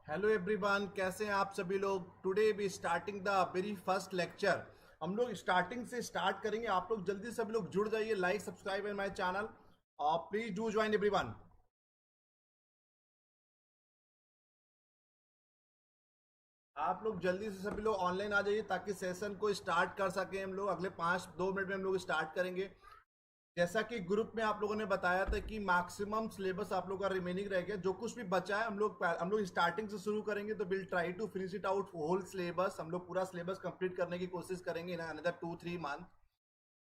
Hello everyone, कैसे हैं आप सभी लोग। Today we starting the very first lecture. हम लोग स्टार्टिंग से स्टार्ट करेंगे। आप लोग जल्दी सभी लोग जुड़ जाइए, like subscribe in my channel और प्लीज डू ज्वाइन एवरीवन। आप लोग जल्दी से सभी लोग ऑनलाइन आ जाइए ताकि सेशन को स्टार्ट कर सकें। हम लोग अगले 5-2 मिनट में हम लोग स्टार्ट करेंगे। जैसा कि ग्रुप में आप लोगों ने बताया था कि मैक्सिमम सिलेबस आप लोग का रिमेनिंग रह गया। जो कुछ भी बचा है हम लोग स्टार्टिंग से शुरू करेंगे, तो will try to finish it out whole syllabus. हम लोग पूरा सिलेबस कंप्लीट करने की कोशिश करेंगे इन अनदर 2-3 मंथ।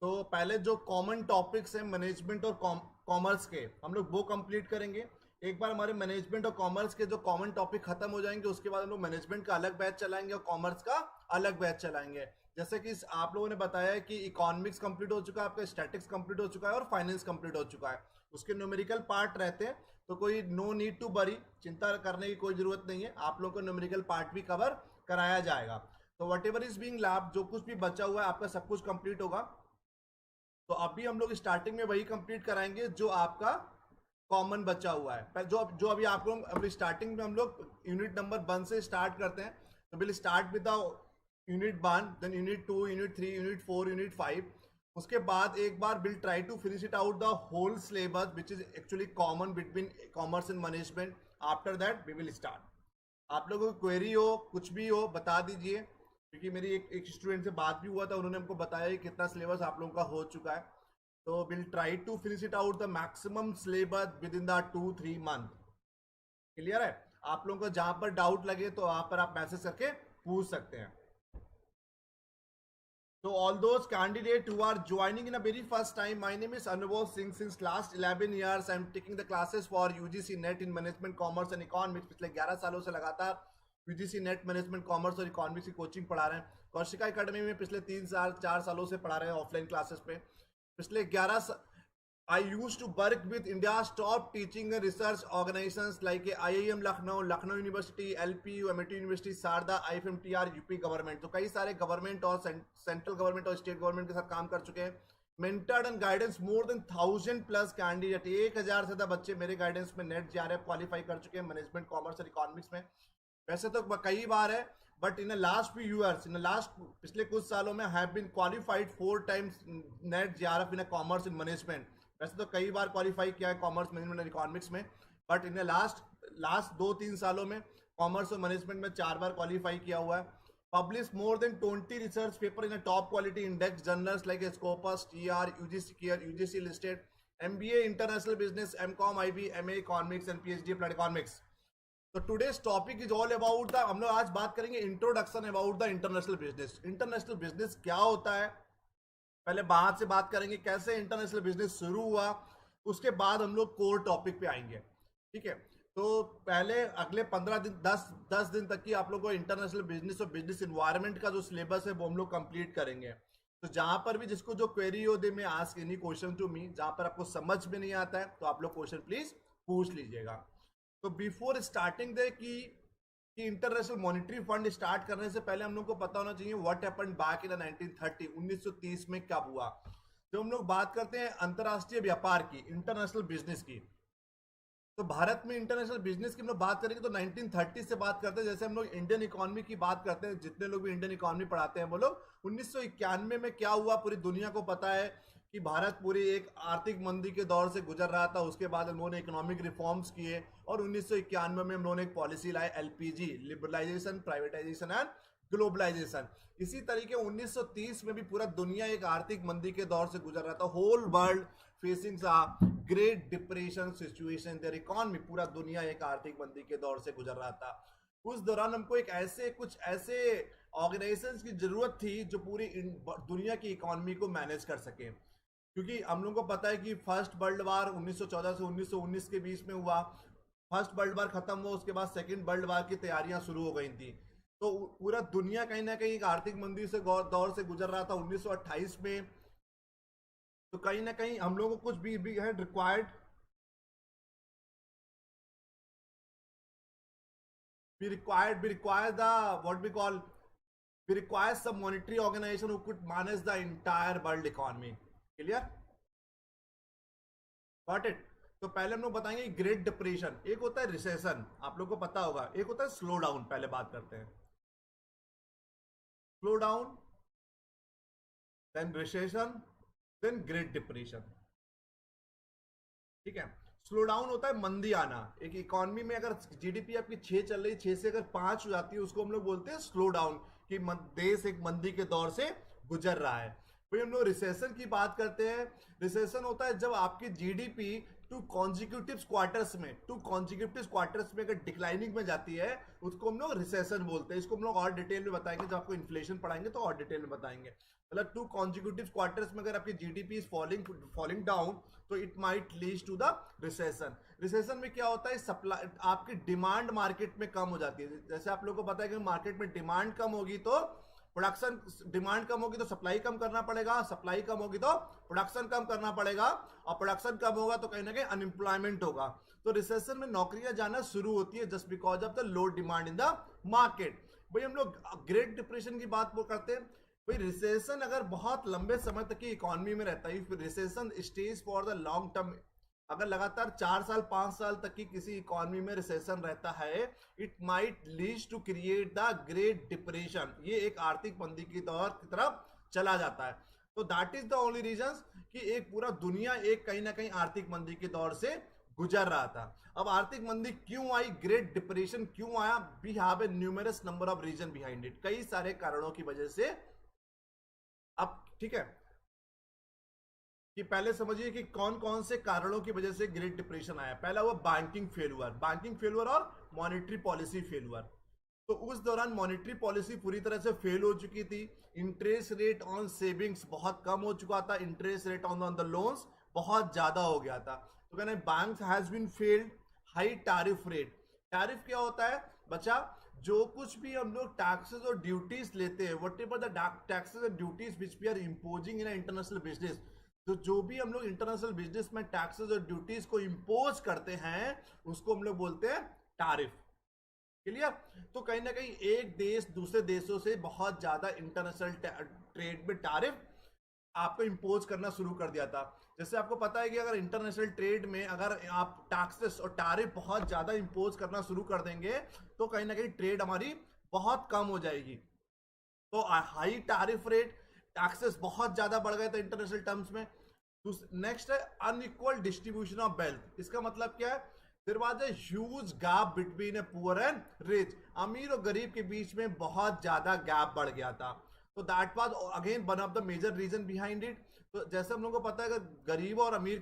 तो पहले जो कॉमन टॉपिक्स हैं मैनेजमेंट और कॉमर्स के, हम लोग वो कंप्लीट करेंगे। एक बार हमारे मैनेजमेंट और कॉमर्स के जो कॉमन टॉपिक खत्म हो जाएंगे, उसके बाद हम लोग मैनेजमेंट का अलग बैच चलाएंगे और कॉमर्स का अलग बैच चलाएंगे। जैसे कि आप लोगों ने बताया है कि इकोनॉमिक्स कंप्लीट हो चुका है, आपका स्टैटिक्स कंप्लीट हो चुका है और फाइनेंस कंप्लीट हो चुका है। उसके न्यूमेरिकल पार्ट रहते हैं, तो कोई नो नीड टू वरी, चिंता करने की कोई जरूरत नहीं है। आप लोगों को न्यूमेरिकल पार्ट भी कवर कराया जाएगा। तो what ever is being lab, जो कुछ भी बचा हुआ है आपका सब कुछ कंप्लीट होगा। तो अभी हम लोग स्टार्टिंग में वही कंप्लीट कराएंगे जो आपका कॉमन बचा हुआ है। जो जो अभी आप लोग अभी स्टार्टिंग में हम लोग यूनिट नंबर 1 से स्टार्ट करते हैं। तो will start with the unit 1, then unit 2, unit 3, unit 4, unit 5। उसके बाद एक बार will try to finish it out the whole syllabus which is actually common between commerce and management. After that we will start. आप लोगों को query हो, कुछ भी हो, बता दीजिए, क्योंकि मेरी एक स्टूडेंट से बात भी हुआ था, उन्होंने हमको बताया कि कितना सिलेबस आप लोगों का हो चुका है। तो will try to finish it out the maximum syllabus within the 2-3 month. Clear है। आप लोगों को जहां पर डाउट लगे तो वहां पर आप मैसेज करके पूछ सकते हैं। So all those candidates who are joining in a very first time, my name is Anubhav Singh. Since last 11 years, I'm taking the classes for UGC NET in Management, Commerce and Economics. पिछले 11 सालों से लगातार UGC NET Management, Commerce और Economics की coaching पढ़ा रहे हैं। Kaushika academy में पिछले 3-4 सालों से पढ़ा रहे हैं ऑफलाइन क्लासेस पे। पिछले 11 I used to work with India's top teaching and research organizations like IIM Lucknow, Lucknow University, LPU, MIT University, Sarda, IFMTR, UP government. तो कई सारे गवर्नमेंट और सेंट्रल गवर्नमेंट और स्टेट गवर्नमेंट के साथ काम कर चुके हैं। Mentored and guidance more than 1000+ candidate, 1000 से ज्यादा बच्चे मेरे गाइडेंस में नेट JRF क्वालिफाई कर चुके हैं मैनेजमेंट, कॉमर्स और इकोनॉमिक्स में। वैसे तो कई बार है, but in last few years, in last पिछले कुछ सालों में have been qualified 4 times NET JRF in commerce in management. वैसे तो कई बार क्वालिफाई किया है कॉमर्स, मैनेजमेंट और इकोनॉमिक्स में, बट इन लास्ट लास्ट 2-3 सालों में कॉमर्स और मैनेजमेंट में 4 बार क्वालिफाई किया हुआ है। Publish more than 20 research paper in top quality index journals like Scopus, TR, UGC care, UGC listed, MBA international business, MCOM, IB, MA economics and PhD applied economics. तो today's topic is all about the, हम लोग आज बात करेंगे introduction about the international business. International business क्या होता है, पहले बाहर से बात करेंगे कैसे इंटरनेशनल बिजनेस शुरू हुआ। उसके बाद हम लोग कोर टॉपिक पे आएंगे। ठीक है। तो पहले अगले 15 दिन, 10 दिन तक की आप लोग को इंटरनेशनल बिजनेस और बिजनेस इन्वायरमेंट का जो सिलेबस है वो हम लोग कंप्लीट करेंगे। तो जहां पर भी जिसको जो क्वेरी हो दे में ask any question to me, जहां पर आपको समझ में नहीं आता है तो आप लोग क्वेश्चन प्लीज पूछ लीजिएगा। तो बिफोर स्टार्टिंग दे कि इंटरनेशनल मॉनिटरी फंड स्टार्ट करने से पहले हम लोग को पता होना चाहिए व्हाट हैपेंड बैक इन 1930, 1930 में क्या हुआ। जब हम लोग बात करते हैं अंतरराष्ट्रीय व्यापार की, इंटरनेशनल बिजनेस की, तो भारत में इंटरनेशनल बिजनेस की हम लोग बात करेंगे तो 1930 से बात करते हैं। जैसे हम लोग इंडियन इकोनॉमी की बात करते हैं, जितने लोग भी इंडियन इकोनॉमी पढ़ाते हैं वो लोग 1991 में क्या हुआ पूरी दुनिया को पता है कि भारत पूरी एक आर्थिक मंदी के दौर से गुजर रहा था। उसके बाद उन्होंने इकोनॉमिक रिफॉर्म्स किए और 1991 में उन्होंने एक पॉलिसी लाई, LPG, liberalisation, privatisation and globalisation. इसी तरीके 1930 में भी पूरा दुनिया एक आर्थिक मंदी के दौर से गुजर रहा था। Whole world facing great depression situation their economy, पूरा दुनिया एक आर्थिक मंदी के दौर से गुजर रहा था। उस दौरान हमको कुछ ऐसे ऑर्गेनाइजेशंस की जरूरत थी जो पूरी दुनिया की इकोनॉमी को मैनेज कर सके। क्योंकि हम लोगों को पता है कि फर्स्ट वर्ल्ड वार 1914 से 1919 के बीच में हुआ। फर्स्ट वर्ल्ड वार खत्म हुआ, उसके बाद सेकेंड वर्ल्ड वार की तैयारियां शुरू हो गई थी। तो पूरा दुनिया कहीं ना कहीं एक आर्थिक मंदी से दौर से गुजर रहा था 1928 में। तो कहीं ना कहीं हम लोगों को कुछ भी है required, we require the what we call, we require some monetary organization who could manage the entire world economy. Clear? Got it? तो पहले हम लोग बताएंगे ग्रेट डिप्रेशन, एक होता है रिसेशन, आप लोग को पता होगा, एक होता है स्लो डाउन। पहले बात करते हैं slow down, then recession, then great depression. ठीक है, स्लो डाउन होता है मंदी आना। एक इकोनॉमी में अगर जीडीपी आपकी 6 चल रही, 6 से अगर 5 हो जाती है, उसको हम लोग बोलते हैं स्लो डाउन, कि देश एक मंदी के दौर से गुजर रहा है। फिर हम लोग रिसेशन की बात करते हैं। रिसेशन होता है जब आपकी जीडीपी टू कॉन्जिक्यूटिव क्वार्टर्स में अगर डिक्लाइनिंग में जाती है, उसको हम लोग रिसेशन बोलते हैं। इसको हम लोग और डिटेल में बताएंगे, जब आपको इन्फ्लेशन पढ़ाएंगे तो और डिटेल में बताएंगे। मतलब 2 कॉन्जिक्यूटिव क्वार्टर्स में अगर आपकी जीडीपी इज फॉलिंग डाउन, तो it might lead to the recession. Recession में क्या होता है, सप्लाई, आपकी डिमांड मार्केट में कम हो जाती है। जैसे आप लोगों को पता है कि मार्केट में डिमांड कम होगी तो प्रोडक्शन, डिमांड कम होगी तो सप्लाई कम करना पड़ेगा, सप्लाई कम होगी तो प्रोडक्शन कम करना पड़ेगा, और प्रोडक्शन कम होगा तो कहीं ना कहीं अनएम्प्लॉयमेंट होगा। तो रिसेशन में नौकरियां जाना शुरू होती है just because of the low demand in the market. भाई हम लोग ग्रेट डिप्रेशन की बात करते हैं। भाई रिसेशन अगर बहुत लंबे समय तक की इकोनॉमी में रहता है, फिर recession stage for the long term, अगर लगातार 4 साल 5 साल तक की किसी इकोनॉमी में रिसेशन रहता है, it might lead to create the great depression. ये एक आर्थिक मंदी की दौर की तरफ चला जाता है। तो that is the only reason कि एक पूरा दुनिया एक कहीं ना कहीं आर्थिक मंदी के दौर से गुजर रहा था। अब आर्थिक मंदी क्यों आई, ग्रेट डिप्रेशन क्यों आया, we have a numerous number of reason behind it, कई सारे कारणों की वजह से। अब ठीक है कि पहले समझिए कि कौन कौन से कारणों की वजह से ग्रेट डिप्रेशन आया। पहला हुआ बैंकिंग फेल्यूर और मॉनेटरी पॉलिसी फेल्यूर। तो उस दौरान मॉनेटरी पॉलिसी पूरी तरह से फेल हो चुकी थी, इंटरेस्ट रेट ऑन सेविंग्स बहुत कम हो चुका था, interest rate on the loans बहुत ज्यादा हो गया था। तो कहना bank has been failed. High tariff rate, tariff क्या होता है बच्चा, जो कुछ भी हम लोग टैक्सेस और ड्यूटीज लेते हैं, वट एवर द टैक्सेस और duties which we are imposing in international business, तो जो भी हम लोग इंटरनेशनल बिजनेस में टैक्सेस और ड्यूटीज को इम्पोज करते हैं, उसको हम लोग बोलते हैं टैरिफ। क्लियर? तो कहीं ना कहीं एक देश दूसरे देशों से बहुत ज्यादा इंटरनेशनल ट्रेड में टैरिफ आपको इम्पोज करना शुरू कर दिया था। जैसे आपको पता है कि अगर इंटरनेशनल ट्रेड में अगर आप टैक्सेस और टैरिफ बहुत ज्यादा इम्पोज करना शुरू कर देंगे, तो कहीं ना कहीं ट्रेड हमारी बहुत कम हो जाएगी। तो हाई टैरिफ रेट, टैक्सेस बहुत ज्यादा बढ़ गए थे इंटरनेशनल टर्म्स में। नेक्स्ट है अनइक्वल डिस्ट्रीब्यूशन ऑफ वेल्थ। इसका मतलब क्या है, there was a huge gap between a poor and rich, अमीर और गरीब के बीच में बहुत ज्यादा गैप बढ़ गया था। तो that was again one of the major reason behind it. तो जैसे हम लोगों को पता है कि गरीब और अमीर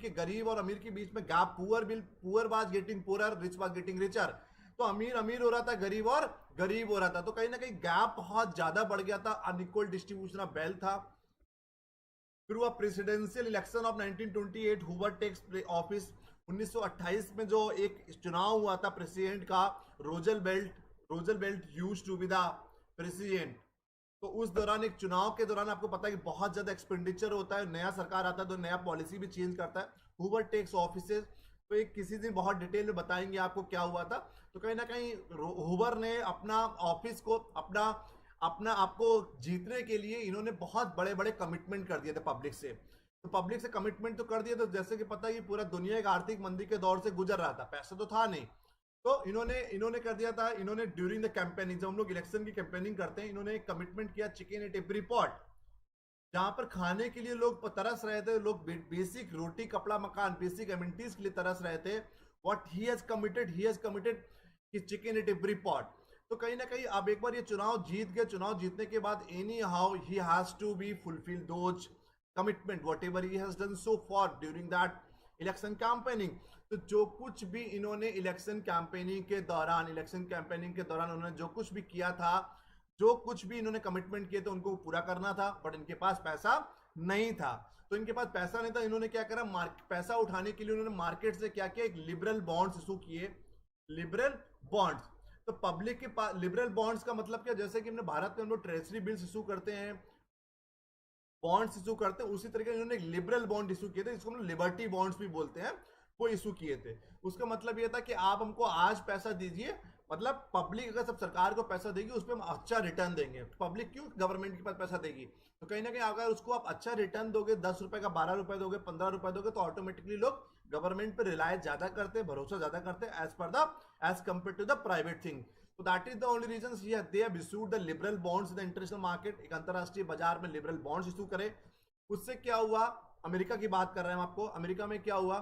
के बीच में gap, poor was getting poor, rich was getting richer. तो अमीर अमीर हो रहा था, गरीब और गरीब हो रहा था। तो कहीं ना कहीं गैप बहुत ज्यादा बढ़ गया था, अनइक्वल डिस्ट्रीब्यूशन ऑफ वेल्थ था। फिर हुआ presidential election of 1928, Hoover takes office. 1928 में जो एक चुनाव हुआ था प्रेसिडेंट का, Roosevelt used to be the president. तो उस दौरान एक चुनाव के दौरान आपको पता है कि बहुत ज्यादा एक्सपेंडिचर होता है, नया सरकार आता है तो नया पॉलिसी भी चेंज करता है, हुवर टेक्स ऑफिसेज। तो एक किसी दिन बहुत डिटेल में बताएंगे आपको क्या हुआ था। तो कहीं ना कहीं हुवर ने अपना ऑफिस को अपना आपको जीतने के लिए इन्होंने बहुत बड़े बड़े कमिटमेंट कर दिए थे पब्लिक से। तो पब्लिक से कमिटमेंट तो कर दिए, तो जैसे कि पता है कि पूरा दुनिया एक आर्थिक मंदी के दौर से गुजर रहा था, पैसा तो था नहीं। तो इन्होंने कर दिया था, इन्होंने ड्यूरिंग द कैंपेनिंग, जब हम लोग इलेक्शन की कैंपेनिंग करते हैं, इन्होंने एक कमिटमेंट किया, चिकन एट एवरी पॉट, जहां पर खाने के लिए लोग तरस रहे थे, लोग बेसिक रोटी कपड़ा मकान, बेसिक एमिनिटीज के लिए तरस रहे थे। व्हाट ही हैज कमिटेड कि चिकन एट एवरी पॉट। तो कहीं ना कहीं अब एक बार ये चुनाव जीत गए, चुनाव जीतने के बाद anyhow he has to be fulfil those commitment whatever he has done so for during that election campaigning. तो जो कुछ भी इन्होंने इलेक्शन कैंपेनिंग के दौरान उन्होंने जो कुछ भी किया था, जो कुछ भी इन्होंने कमिटमेंट किए थे, उनको पूरा करना था, बट इनके पास पैसा नहीं था। तो इनके पास पैसा नहीं था, इन्होंने क्या करा, पैसा उठाने के लिए उन्होंने मार्केट से क्या किया, एक लिबरल बॉन्ड्स इशू किए, लिबरल बॉन्ड्स। तो पब्लिक के पास लिबरल बॉन्ड्स का मतलब क्या, जैसे कि हमने भारत में हम लोग ट्रेजरी बिल्स इशू करते हैं, बॉन्ड्स इशू करते हैं, उसी तरीके इन्होंने लिबरल बॉन्ड इशू किए थे, जिसको हम लिबर्टी बॉन्ड्स भी बोलते हैं, वो इशू किए थे। उसका मतलब ये था कि आप हमको आज पैसा दीजिए, मतलब पब्लिक अगर सब सरकार को पैसा देगी उस पर हम अच्छा रिटर्न देंगे। पब्लिक क्यों गवर्नमेंट के पास पैसा देगी, तो कहीं ना कहीं अगर उसको आप अच्छा रिटर्न दोगे, 10 रुपए का 12 रुपए दोगे, 15 रुपए दोगे, तो ऑटोमेटिकली लोग गवर्नमेंट पे रिलाय ज्यादा करते हैं, भरोसा ज्यादा करते हैं as compare to the private thing. तो that is the only reason they have issued the liberal bonds in the international market. एक अंतरराष्ट्रीय बाजार में लिबरल बॉन्ड्स इशू करे। उससे क्या हुआ, अमेरिका की बात कर रहे हैं हम आपको, अमेरिका में क्या हुआ,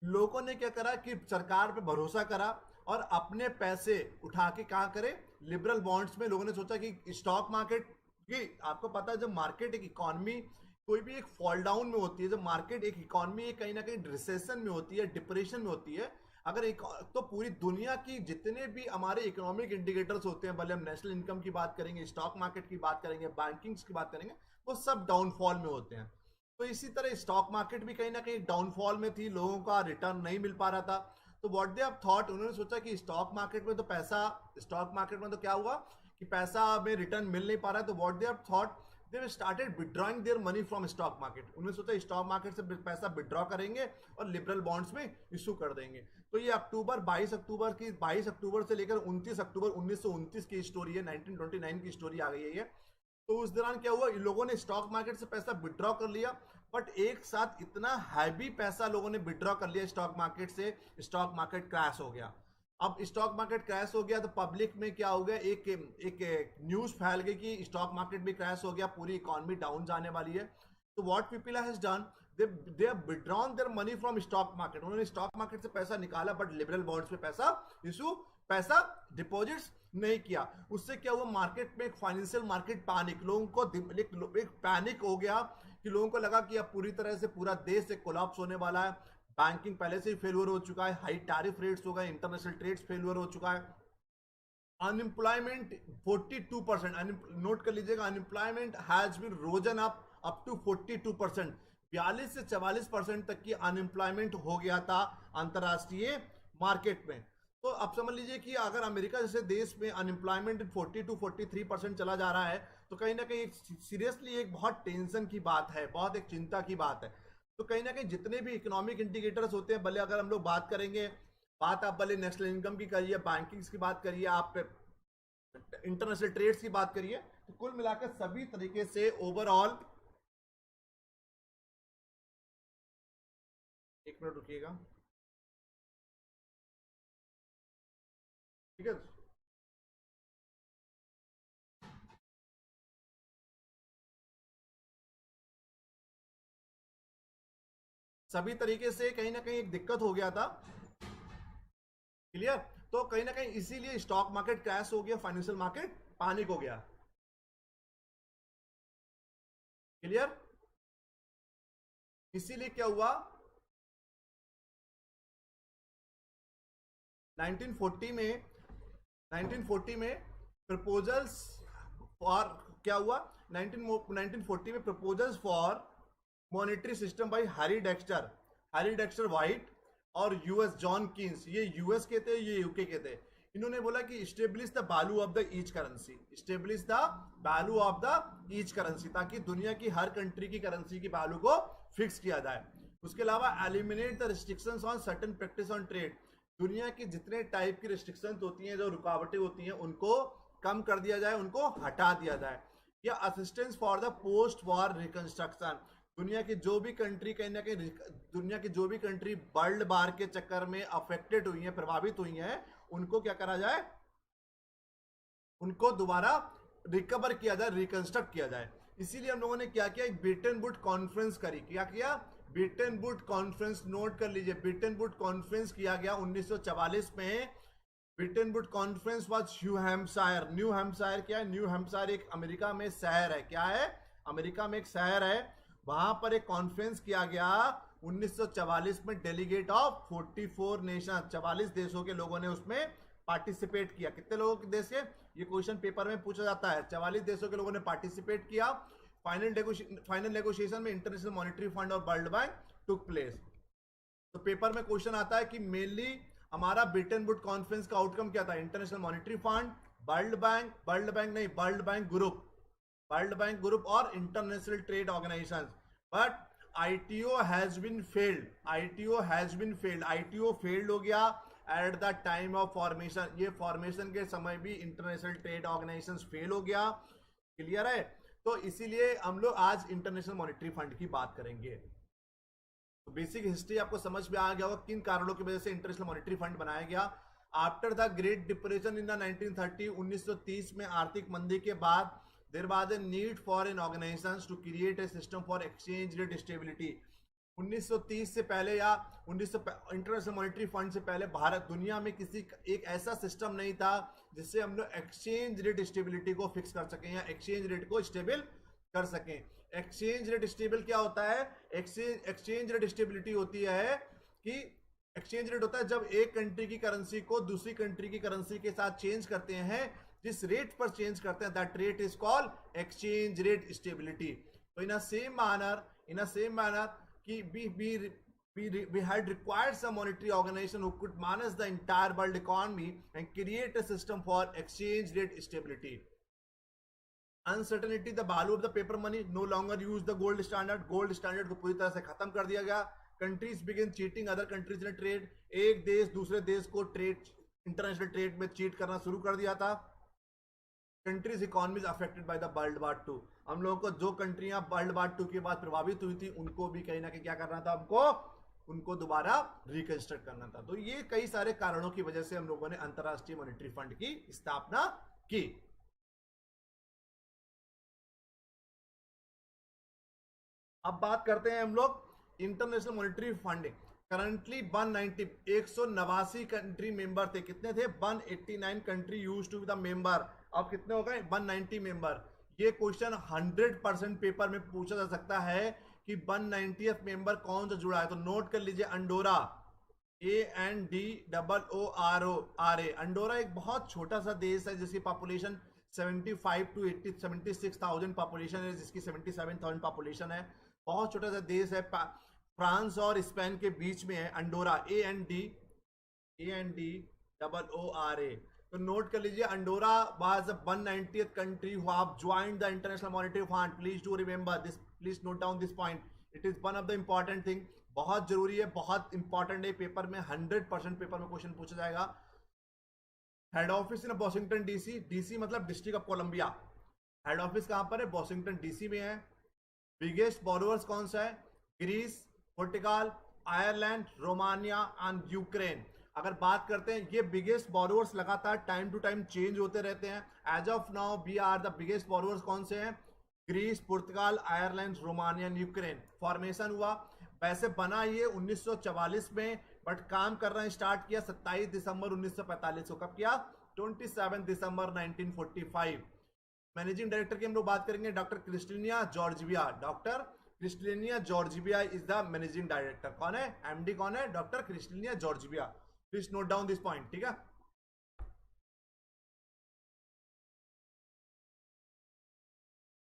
लोगों ने क्या करा कि सरकार पे भरोसा करा और अपने पैसे उठा के कहाँ करे, लिबरल बॉन्ड्स में। लोगों ने सोचा कि स्टॉक मार्केट की, आपको पता है जब मार्केट एक इकोनॉमी कोई भी एक फॉल डाउन में होती है, जब मार्केट एक इकोनॉमी कहीं ना कहीं रिसेशन में होती है, डिप्रेशन में होती है, अगर एक तो पूरी दुनिया की जितने भी हमारे इकोनॉमिक इंडिकेटर्स होते हैं, भले हम नेशनल इनकम की बात करेंगे, स्टॉक मार्केट की बात करेंगे, बैंकिंग्स की बात करेंगे, वो सब डाउनफॉल में होते हैं। तो इसी तरह स्टॉक मार्केट भी कहीं ना कहीं डाउनफॉल में थी, लोगों का रिटर्न नहीं मिल पा रहा था। तो व्हाट दे हैव थॉट, उन्होंने सोचा कि स्टॉक मार्केट में तो पैसा, स्टॉक मार्केट में तो क्या हुआ कि पैसा में रिटर्न मिल नहीं पा रहा है। तो what they have thought, they started withdrawing their money from stock market. उन्होंने सोचा स्टॉक मार्केट से पैसा विड्रॉ करेंगे और लिबरल बॉन्ड्स में इशू कर देंगे। तो ये 22 अक्टूबर से लेकर 29 अक्टूबर 1929 की स्टोरी है, 1929 की स्टोरी आ गई है ये। तो उस दौरान क्या हुआ, इन लोगों ने स्टॉक मार्केट से पैसा विड्रॉ कर लिया, बट एक साथ इतना हैवी पैसा लोगों ने विड्रॉ कर लिया स्टॉक मार्केट से, स्टॉक मार्केट क्रैश हो गया। अब स्टॉक मार्केट क्रैश हो गया तो पब्लिक में क्या हो गया, एक न्यूज फैल गई कि स्टॉक मार्केट भी क्रैश हो गया, पूरी इकोनॉमी डाउन जाने वाली है। तो what people has done, they have withdrawn their money from stock market. उन्होंने स्टॉक मार्केट से पैसा निकाला, बट लिबरल बॉन्ड्स पे पैसा डिपॉजिट्स नहीं किया। उससे क्या हुआ, मार्केट में एक फाइनेंशियल मार्केट पैनिक, लोगों को एक पैनिक हो गया कि लोगों को लगा कि अब पूरी तरह से पूरा देश एक कोलैप्स होने वाला है। बैंकिंग पहले से ही फेलियर हो चुका है, हाई टैरिफ रेट्स हो गए, इंटरनेशनल ट्रेड्स फेलियर हो चुका है, अनएम्प्लॉयमेंट 42%, नोट कर लीजिएगा, unemployment has been risen up to 42%, 42 से 44% तक की अनएम्प्लॉयमेंट हो गया था अंतरराष्ट्रीय मार्केट में। तो अब समझ लीजिए कि अगर अमेरिका जैसे देश में अनएम्प्लॉयमेंट 42-43% चला जा रहा है, तो कहीं ना कहीं सीरियसली एक बहुत टेंशन की बात है, बहुत एक चिंता की बात है। तो कहीं ना कहीं जितने भी इकोनॉमिक इंडिकेटर्स होते हैं, भले अगर हम लोग बात करेंगे, बात आप भले नेशनल इनकम की करिए, बैंकिंग्स की बात करिए, आप इंटरनेशनल ट्रेड्स की बात करिए, तो कुल मिलाकर सभी तरीके से ओवरऑल, एक मिनट रुकिएगा, ठीक है। सभी तरीके से कहीं ना कहीं एक दिक्कत हो गया था, क्लियर। तो कहीं ना कहीं इसीलिए स्टॉक मार्केट क्रैश हो गया, फाइनेंशियल मार्केट पैनिक हो गया, क्लियर। इसीलिए क्या हुआ, 1940 में 1940 में प्रपोजल्स फॉर, क्या हुआ, 1940 में proposals for monetary system by Harry Dexter white और यूएस जॉन कीन्स, ये यूएस के थे, ये यूके के थे। इन्होंने बोला कि establish the value of the each currency, establish the value of the each currency, ताकि दुनिया की हर कंट्री की करेंसी की वैल्यू को फिक्स किया जाए। उसके अलावा eliminate the restrictions on certain practice on trade, दुनिया की जितने टाइप की रिस्ट्रिक्शंस होती हैं, जो रुकावटें होती हैं, उनको कम कर दिया जाए, उनको हटा दिया जाए। या assistance for the post war reconstruction, दुनिया की जो भी कंट्री कहीं ना कहीं, दुनिया की जो भी कंट्री वर्ल्ड वार के चक्कर में अफेक्टेड हुई हैं, प्रभावित हुई हैं, उनको क्या करा जाए, उनको दोबारा रिकवर किया जाए, रिकंस्ट्रक्ट किया जाए। इसीलिए हम लोगों ने क्या किया, एक ब्रिटेन वुड कॉन्फ्रेंस करी, क्या किया, ब्रिटेन वुड कॉन्फ्रेंस, नोट कर लीजिए, ब्रिटेन वुड कॉन्फ्रेंस किया गया 1944 में। Britain Wood conference was new Hampshire, new Hampshire क्या है, न्यू हैम्पशायर एक अमेरिका में शहर है, क्या है, अमेरिका में एक शहर है, वहां पर एक कॉन्फ्रेंस किया गया 1944 में, डेलीगेट ऑफ 44 नेशन, 44 देशों के लोगों ने उसमें पार्टिसिपेट किया। कितने लोगों के देश के, ये क्वेश्चन पेपर में पूछा जाता है, 44 देशों के लोगों ने पार्टिसिपेट किया। फाइनल नेगोशिएशन में इंटरनेशनल मॉनेटरी फंड और वर्ल्ड बैंक टुक प्लेस। तो पेपर में क्वेश्चन आता है कि मेनली हमारा ब्रिटेन वुड कॉन्फ्रेंस का आउटकम क्या था, international monetary fund, world bank group और international trade organisation. But ITO has been failed, ITO failed हो गया at the time of formation, ये फॉर्मेशन के समय भी इंटरनेशनल ट्रेड ऑर्गेनाइजेशन फेल हो गया, क्लियर है। तो इसीलिए हम लोग आज इंटरनेशनल मॉनेटरी फंड की बात करेंगे। तो बेसिक हिस्ट्री आपको समझ में आ गया होगा किन कारणों की वजह से इंटरनेशनल मॉनेटरी फंड बनाया गया। After the great depression in the 1930 1930 में आर्थिक मंदी के बाद there was a need for an organisation to create a system for exchange rate stability. 1930 से पहले या 1900 इंटरनेशनल मॉनेटरी फंड से पहले भारत दुनिया में किसी एक ऐसा सिस्टम नहीं था जिससे हम लोग एक्सचेंज रेट स्टेबिलिटी को फिक्स कर सकें या एक्सचेंज रेट को स्टेबल कर सकें। एक्सचेंज रेट स्टेबल क्या होता है? एक्सचेंज रेट स्टेबिलिटी होती है कि एक्सचेंज रेट होता है जब एक कंट्री की करेंसी को दूसरी कंट्री की करेंसी के साथ चेंज करते हैं, जिस रेट पर चेंज करते हैं that rate is called exchange rate stability. तो इन अ सेम मैनर कि we had required some monetary organization who could manage the entire world economy and create a system for exchange rate stability. Uncertainty, the value of the paper money, no longer use the gold standard को पूरी तरह से खत्म कर दिया गया। Countries begin cheating other countries in trade, एक देश दूसरे देश को ट्रेड इंटरनेशनल ट्रेड में चीट करना शुरू कर दिया था। Countries economies affected by the world war two, हम लोगों को जो कंट्रियां वर्ल्ड वार टू के बाद प्रभावित हुई थी उनको भी कहीं ना कहीं क्या करना था, हमको उनको दोबारा रिकंस्ट्रक्ट करना था। तो ये कई सारे कारणों की वजह से हम लोगों ने अंतरराष्ट्रीय मॉनेटरी फंड की स्थापना की। अब बात करते हैं हम लोग international monetary fund. Currently 189 country member थे। कितने थे? 189 country use to be the member. अब कितने हो गए? 190 मेंबर। ये क्वेश्चन 100% पेपर में पूछा जा सकता है कि 190th मेंबर कौन सा जुड़ा है। तो नोट कर लीजिए, अंडोरा, ANDOORA। अंडोरा एक बहुत छोटा सा देश है जिसकी पॉपुलेशन 75 to 80 76,000 पॉपुलेशन है, जिसकी 77,000 पॉपुलेशन है। बहुत छोटा सा देश है, फ्रांस और स्पेन के बीच में है अंडोरा। ANDOORA। तो नोट कर लीजिए, Andorra was the 190th country who have joined the international monetary fund. Please do remember this, please note down this point, it is one of the important thing. बहुत जरूरी है, बहुत important है, paper में 100% paper में question पूछा जाएगा। Head office in Washington DC, DC मतलब district of Columbia. Head office कहां पर है? वॉशिंगटन डीसी में है। बिगेस्ट बोरोवर्स कौन सा है? Greece, Portugal, Ireland, Romania and Ukraine. अगर बात करते हैं, ये बिगेस्ट बोरोवर्स लगातार टाइम टू टाइम चेंज होते रहते हैं। As of now we are the biggest borrowers कौन से हैं? Greece, Portugal, Ireland, Romania, Ukraine. Formation हुआ, वैसे बना ये 1944 में, बट काम करना स्टार्ट किया 27 दिसंबर 1945 को। कब किया? 27 दिसंबर 1945। मैनेजिंग डायरेक्टर की हम लोग बात करेंगे, doctor Kristalina Georgieva. Doctor Kristalina Georgieva is the managing director. कौन है? एमडी कौन है? Doctor Kristalina Georgieva. Please note down this point, ठीक है।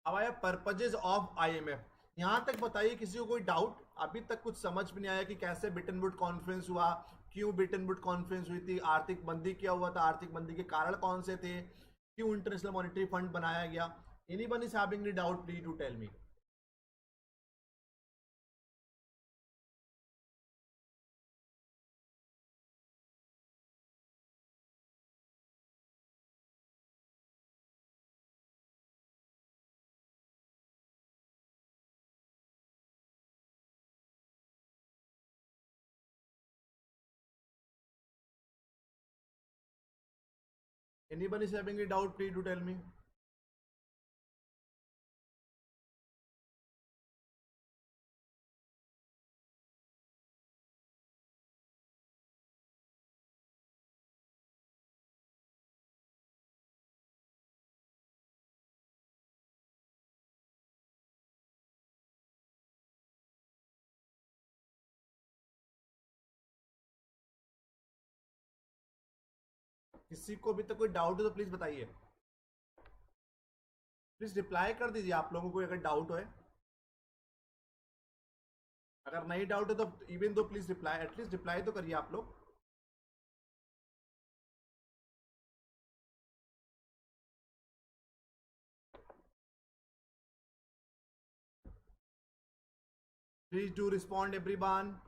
अब आया पर्पजेज ऑफ आईएमएफ। यहां तक बताइए किसी को कोई डाउट? अभी तक कुछ समझ में नहीं आया कि कैसे ब्रिटेन वुड कॉन्फ्रेंस हुआ, क्यों ब्रिटेन वुड कॉन्फ्रेंस हुई थी, आर्थिक मंदी क्या हुआ था, आर्थिक मंदी के कारण कौन से थे, क्यों इंटरनेशनल मॉनेटरी फंड बनाया गया? Anyone is having any doubt, please do tell me. Anyone is having any doubt, please do tell me. किसी को भी तो कोई डाउट है तो प्लीज बताइए, प्लीज रिप्लाई कर दीजिए आप लोगों को अगर डाउट हो। अगर नहीं डाउट है तो even though please reply, at least reply तो करिए आप लोग। Please do respond everyone.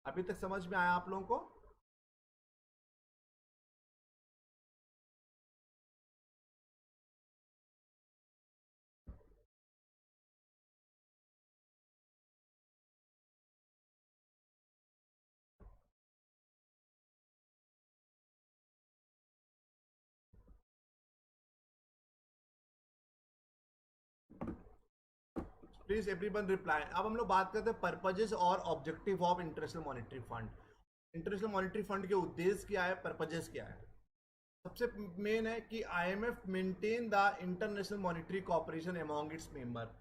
अभी तक समझ में आया आप लोगों को? Please everyone reply. अब हम लोग बात करते हैं पर्पजेस और objective of international monetary fund. International monetary fund के उद्देश्य क्या है, पर्पजेस क्या है। सबसे मेन है कि IMF maintain the international monetary corporation among its member.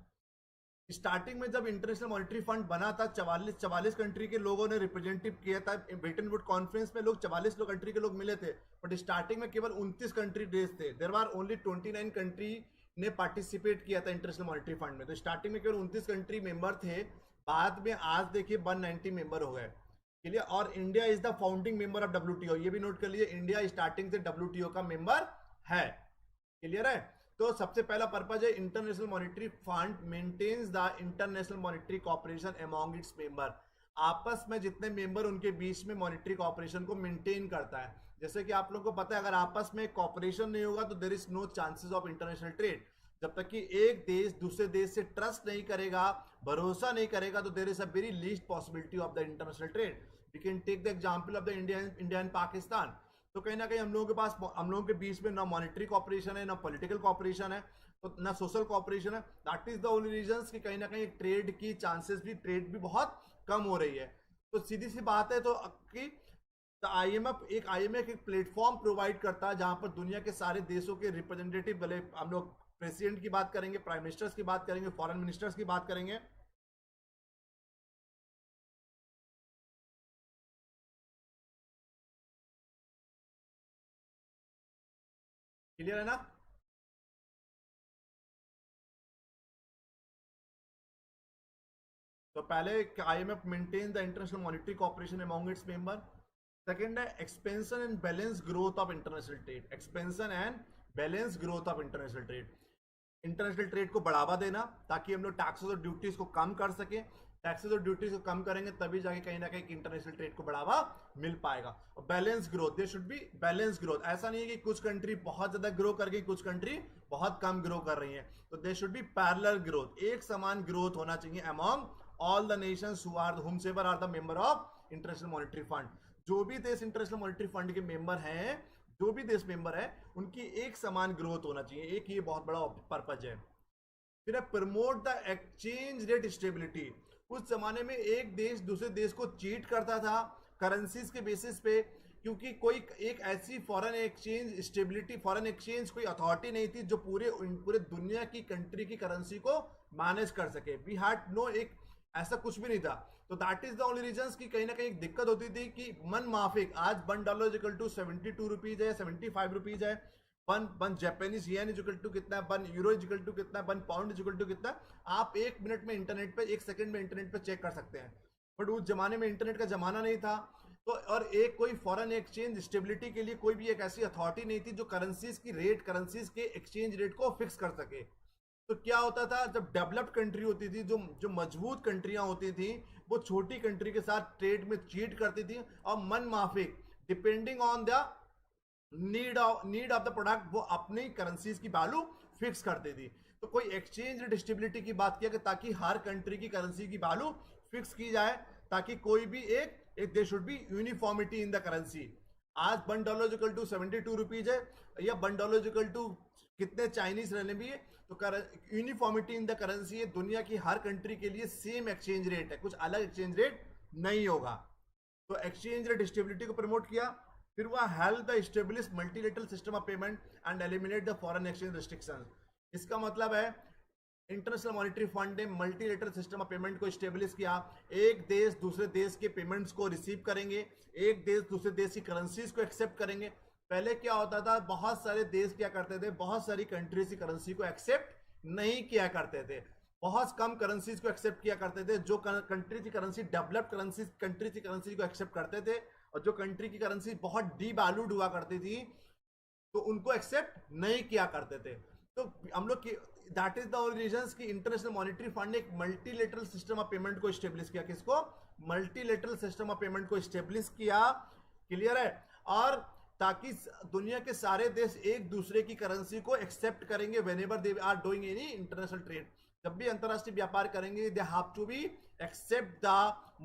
Starting में जब इंटरनेशनल मॉनेटरी फंड बना था 44 कंट्री के लोगों ने रिप्रेजेंटेटिव किया था। ब्रिटेन वुड कॉन्फ्रेंस में लोग 44 कंट्री के लोग मिले थे, बट स्टार्टिंग में केवल 29 कंट्री देश थे। देयर आर ओनली 29 कंट्री ने पार्टिसिपेट किया था इंटरनेशनल मॉनेटरी फंड में। तो स्टार्टिंग में केवल 29 कंट्री मेंबर थे, बाद में आज देखिए 190 मेंबर हो गए। क्लियर। और India is the founding member of WTO, ये भी नोट कर लीजिए, इंडिया स्टार्टिंग से डब्ल्यूटीओ का मेंबर है। क्लियर है। तो सबसे पहला पर्पज है international monetary fund maintains the international monetary corporation among its member. आपस में जितने मेंबर उनके बीच में मॉनेटरी कॉर्पोरेशन को मेंटेन करता है। जैसे कि आप लोगों को पता है, अगर आपस में कॉर्पोरेशन नहीं होगा तो there is no chances of international trade. जब तक कि एक देश दूसरे देश से ट्रस्ट नहीं करेगा, भरोसा नहीं करेगा, तो there is a very least possibility of the international trade. We can take the example of the India and Pakistan. तो कहीं ना कहीं हम लोगों के पास, हम लोगों के बीच में ना मॉनेटरी कॉर्पोरेशन है, ना पॉलिटिकल कॉर्पोरेशन है, तो ना सोशल कॉर्पोरेशन है। That is the only reason कि कहीं ना कहीं ट्रेड की चांसेस भी, ट्रेड भी बहुत कम हो रही है। तो सीधी सी बात है, तो कि आईएमएफ एक प्लेटफॉर्म प्रोवाइड करता है जहां पर दुनिया के सारे देशों के रिप्रेजेंटेटिव, भले हम लोग प्रेसिडेंट की बात करेंगे, प्राइम मिनिस्टर्स की बात करेंगे, फॉरेन मिनिस्टर्स की बात करेंगे। क्लियर है ना। तो पहले IMF maintain the international monetary corporation among its member. Second है expansion and balance growth of international trade. Expansion and balance growth of international trade, international trade को बढ़ावा देना ताकि हम लोग टैक्सेस और ड्यूटीज को कम कर सके। टैक्सेस और ड्यूटीज को कम करेंगे तभी जाके कहीं ना कहीं इंटरनेशनल ट्रेड को बढ़ावा मिल पाएगा। और balance growth, there should be balance growth. ऐसा नहीं है कि कुछ कंट्री बहुत ज्यादा ग्रो कर गई, कुछ कंट्री बहुत कम ग्रो कर रही है। तो there should be parallel growth, एक समान ग्रोथ होना चाहिए among all the nations who are whomsoever are the member of international monetary fund. जो भी देश इंटरनेशनल मॉनेटरी फंड के मेंबर हैं, जो भी देश मेंबर है, उनकी एक समान ग्रोथ होना चाहिए। एक ये बहुत बड़ा पर्पज है। फिर है promote the exchange rate stability. उस जमाने में एक देश दूसरे देश को चीट करता था करेंसीज के बेसिस पे, क्योंकि कोई एक ऐसी foreign exchange stability, foreign exchange कोई अथॉरिटी नहीं थी जो पूरे दुनिया की कंट्री की करेंसी को मैनेज कर सके। वी हैड नो, एक ऐसा कुछ भी नहीं था। तो that is the only reason कि कहीं ना कहीं एक दिक्कत होती थी कि मन माफिक, आज $1 इक्वल टू 72 रुपीज है, 75 रुपीज है। One Japanese yen equal to कितना है, 1 यूरो इक्वल टू कितना है, 1 पाउंड इक्वल टू कितना है। आप एक मिनट में इंटरनेट पे, एक सेकंड में इंटरनेट पे चेक कर सकते हैं। बट उस जमाने में इंटरनेट का जमाना नहीं था। तो और एक कोई फॉरेन एक्सचेंज स्टेबिलिटी के लिए कोई भी एक ऐसी अथॉरिटी नहीं थी जो करेंसीज की रेट, करेंसीज के एक्सचेंज रेट को फिक्स कर सके। तो क्या होता था, जब डेवलप्ड कंट्री होती थी, जो जो मजबूत कंट्रियां होती थी, वो छोटी कंट्री के साथ ट्रेड में चीट करती थी और मन माफिक, depending on the need of the product, वो अपनी करेंसीज की वैल्यू फिक्स करती थी। तो कोई एक्सचेंज रेट स्टेबिलिटी की बात किया कि ताकि हर कंट्री की करेंसी की वैल्यू फिक्स की जाए, ताकि कोई भी एक there should be uniformity in the currency. आज $1 इक्वल टू 72 रुपीज है, या $1 इक्वल टू कितने चाइनीज रहने भी है। तो यूनिफॉर्मिटी इन द करेंसी है, दुनिया की हर कंट्री के लिए सेम एक्सचेंज रेट है, कुछ अलग एक्सचेंज रेट नहीं होगा। तो एक्सचेंज रेट स्टेबिलिटी को प्रमोट किया। फिर वह help the establish multilateral system of payment and eliminate the foreign exchange restrictions. इसका मतलब है इंटरनेशनल मॉनेटरी फंड ने मल्टीलेटरल सिस्टम ऑफ पेमेंट को स्टेब्लिश किया। एक देश दूसरे देश के पेमेंट्स को रिसीव करेंगे, एक देश दूसरे देश की करेंसीज को एक्सेप्ट करेंगे। पहले क्या होता था, बहुत सारे देश क्या करते थे, बहुत सारी कंट्रीज की करेंसी को एक्सेप्ट नहीं किया करते थे, बहुत कम करेंसीज को एक्सेप्ट किया करते थे। जो कंट्री की करेंसी, डेवलप्ड करेंसी कंट्री की करेंसी को एक्सेप्ट करते थे, और जो कंट्री की करेंसी बहुत डीवैल्यूड हुआ करती थी, तो उनको एक्सेप्ट नहीं किया करते थे। तो हम लोग की, that is the only reason कि इंटरनेशनल मॉनेटरी फंड ने एक मल्टीलेटरल सिस्टम ऑफ पेमेंट को स्टेब्लिश किया। किसको? मल्टीलेटरल सिस्टम ऑफ पेमेंट को स्टेब्लिश किया। क्लियर है। और ताकि दुनिया के सारे देश एक दूसरे की करेंसी को एक्सेप्ट करेंगे whenever they are doing any international trade. जब भी अंतरराष्ट्रीय व्यापार करेंगे, they have to be accept the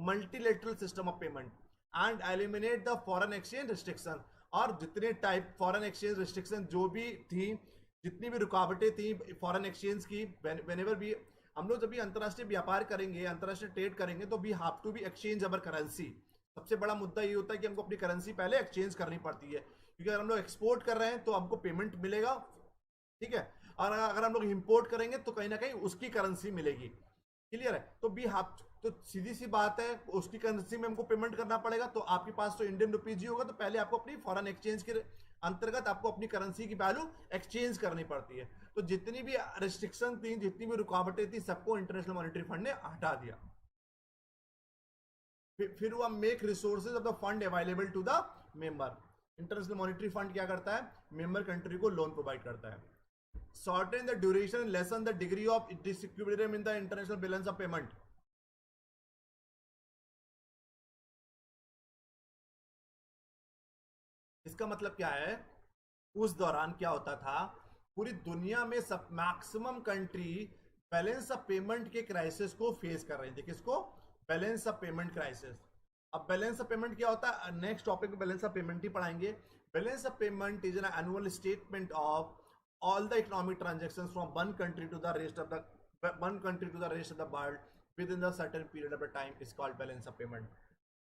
multilateral system of payment and eliminate the foreign exchange restriction. और जितने टाइप फॉरेन एक्सचेंज रिस्ट्रिक्शन जो भी थी, जितनी भी रुकावटें थी फॉरेन एक्सचेंज की, व्हेनेवर भी हम लोग जब भी अंतर्राष्ट्रीय व्यापार करेंगे, अंतर्राष्ट्रीय ट्रेड करेंगे, तो we have to be exchange our currency. सबसे बड़ा मुद्दा ये होता है कि हमको अपनी करेंसी पहले एक्सचेंज करनी पड़ती है, क्योंकि अगर हम लोग एक्सपोर्ट कर रहे हैं तो हमको पेमेंट मिलेगा, ठीक है, और अगर हम लोग इंपोर्ट करेंगे तो कहीं ना कहीं उसकी करेंसी मिलेगी। क्लियर है? तो भी आप, तो सीधी सी बात है, उसकी करेंसी में हमको पेमेंट करना पड़ेगा। तो आपके पास तो इंडियन रुपीज ही होगा, तो पहले आपको अपनी फॉरेन एक्सचेंज के अंतर्गत आपको अपनी करेंसी की वैल्यू एक्सचेंज करनी पड़ती है। तो जितनी भी रिस्ट्रिक्शन थी, जितनी भी रुकावटें थी, सबको इंटरनेशनल मॉनिटरी फंड ने हटा दिया। फिर हुआ make resources of the fund available to the member. International monetary fund क्या करता है? मेंबर कंट्री को लोन प्रोवाइड करता है। shorten the duration and lessen the degree of disequilibrium in the international balance of payment। इसका मतलब क्या है? उस दौरान क्या होता था, पूरी दुनिया में सब maximum country balance of payment के क्राइसिस को फेस कर रही थी। किसको? Balance of payment crisis. अब बैलेंस ऑफ पेमेंट क्या होता है? नेक्स्ट टॉपिक में बैलेंस ऑफ पेमेंट ही पढ़ाएंगे। Balance of payment is an annual statement of all the economic transactions from one country to the rest of the world within the certain period of the time is called balance of payment।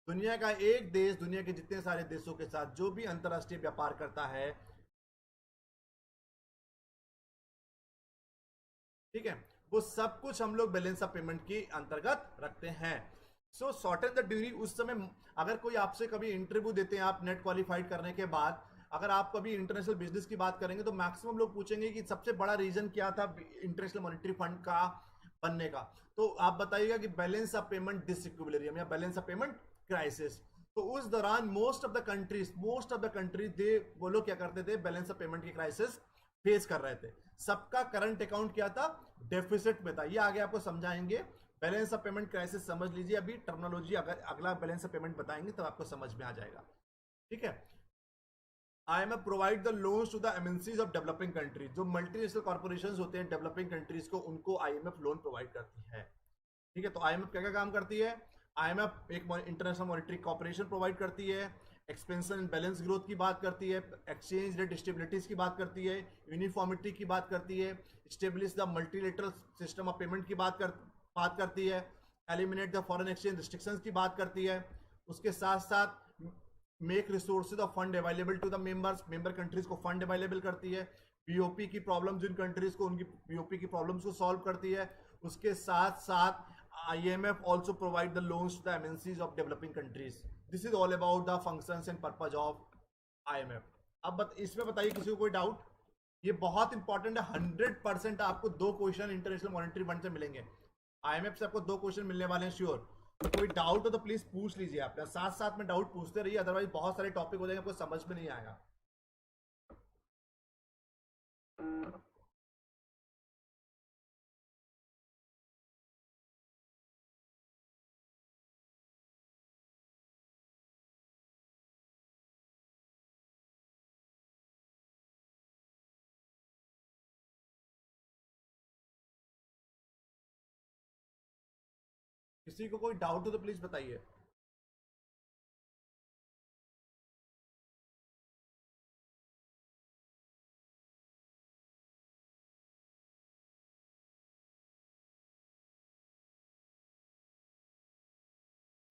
दुनिया का एक देश दुनिया के जितने सारे देशों के साथ जो भी अंतरराष्ट्रीय व्यापार करता है, ठीक है, वो सब कुछ हम लोग बैलेंस ऑफ पेमेंट के अंतर्गत रखते हैं। सो शॉर्टन द ड्यूरी। उस समय अगर कोई आपसे कभी इंटरव्यू देते हैं, आप नेट क्वालिफाइड करने के बाद, अगर आप कभी इंटरनेशनल बिजनेस की बात करेंगे, तो मैक्सिमम लोग पूछेंगे कि सबसे बड़ा रीजन क्या था इंटरनेशनल मॉनिटरी फंड का बनने का। तो आप बताइएगा कि बैलेंस ऑफ पेमेंट डिसइक्विलिब्रियम या बैलेंस ऑफ पेमेंट क्राइसिस। तो उस दौरान most of the countries they, वो लोग क्या करते थे? बैलेंस ऑफ पेमेंट की क्राइसिस फेस कर रहे थे। सबका करंट अकाउंट क्या था? डेफिसिट में था। ये आगे आपको समझाएंगे। बैलेंस ऑफ पेमेंट क्राइसिस समझ लीजिए, अभी टर्मिनोलॉजी अगर अगला बैलेंस ऑफ पेमेंट बताएंगे तब आपको समझ में आ जाएगा। ठीक है। IMF provide the loans to the MNCs of developing countries. जो मल्टीनेशनल कॉर्पोरेशंस होते हैं डेवलपिंग कंट्रीज को, उनको IMF लोन प्रोवाइड करती है। ठीक है। तो IMF क्या क्या काम करती है? IMF एक इंटरनेशनल मॉनिटरी कॉर्पोरेशन प्रोवाइड करती है, एक्सपेंशन एंड बैलेंस ग्रोथ की बात करती है, एक्सचेंज रेट स्टेबिलिटीज की बात करती है, यूनिफॉर्मिटी की बात करती है, establish the multilateral system of payment की बात करती है, eliminate the foreign exchange restrictions की बात करती है। उसके साथ साथ make resources of fund available to the members, member countries को फंड अवेलेबल करती है। पीओपी की प्रॉब्लम जिन कंट्रीज को, उनकी पीओपी की प्रॉब्लम्स को सॉल्व करती है। उसके साथ साथ IMF also provide the loans to the MNCs of developing countries। This is all about the functions and purpose of IMF। अब इसमें बताइए किसी को कोई डाउट? ये बहुत इंपॉर्टेंट है। 100% आपको 2 क्वेश्चन इंटरनेशनल मॉनिटरी फंड से मिलेंगे। IMF से आपको 2 क्वेश्चन मिलने वाले हैं श्योर। तो कोई डाउट हो तो प्लीज पूछ लीजिए। आप साथ साथ में डाउट पूछते रहिए, अदरवाइज बहुत सारे टॉपिक हो जाएंगे, आपको समझ में नहीं आएगा। किसी को कोई डाउट हो तो प्लीज बताइए।